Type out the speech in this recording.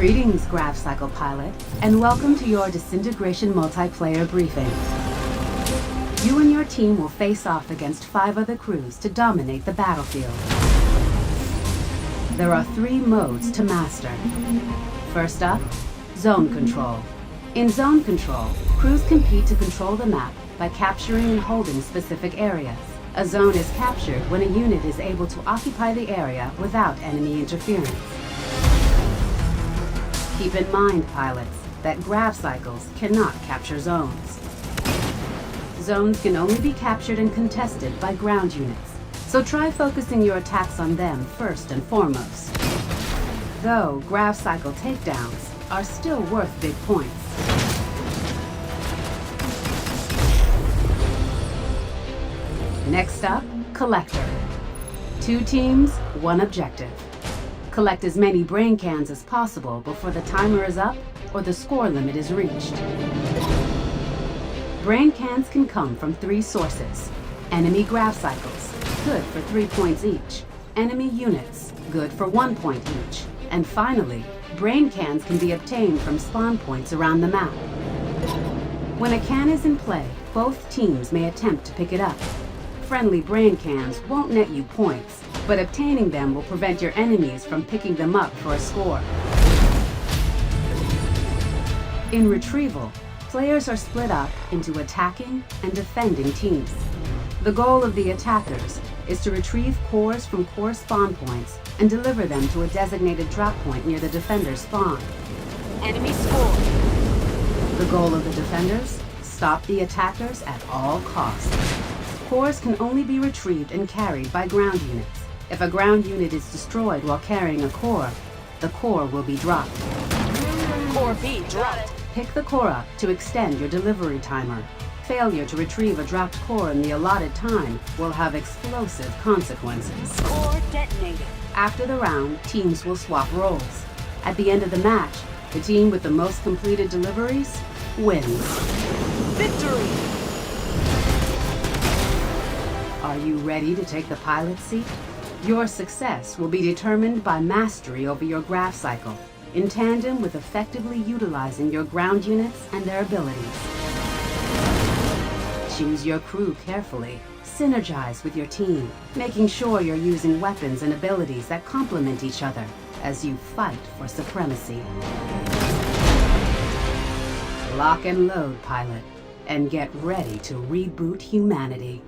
Greetings, Graph Cycle Pilot, and welcome to your Disintegration multiplayer briefing. You and your team will face off against 5 other crews to dominate the battlefield. There are 3 modes to master. First up, Zone Control. In Zone Control, crews compete to control the map by capturing and holding specific areas. A zone is captured when a unit is able to occupy the area without enemy interference. Keep in mind, pilots, that grav cycles cannot capture zones. Zones can only be captured and contested by ground units, so try focusing your attacks on them first and foremost. Though grav cycle takedowns are still worth big points. Next up, Collector. 2 teams, 1 objective. Collect as many brain cans as possible before the timer is up or the score limit is reached. Brain cans can come from 3 sources. Enemy grav cycles, good for 3 points each. Enemy units, good for 1 point each. And finally, brain cans can be obtained from spawn points around the map. When a can is in play, both teams may attempt to pick it up. Friendly brain cans won't net you points, but obtaining them will prevent your enemies from picking them up for a score. In Retrieval, players are split up into attacking and defending teams. The goal of the attackers is to retrieve cores from core spawn points and deliver them to a designated drop point near the defender's spawn. Enemy score. The goal of the defenders? Stop the attackers at all costs. Cores can only be retrieved and carried by ground units. If a ground unit is destroyed while carrying a core, the core will be dropped. Core B dropped. Pick the core up to extend your delivery timer. Failure to retrieve a dropped core in the allotted time will have explosive consequences. Core detonated. After the round, teams will swap roles. At the end of the match, the team with the most completed deliveries wins. Victory! Are you ready to take the pilot's seat? Your success will be determined by mastery over your grav cycle, in tandem with effectively utilizing your ground units and their abilities. Choose your crew carefully. Synergize with your team, making sure you're using weapons and abilities that complement each other as you fight for supremacy. Lock and load, pilot, and get ready to reboot humanity.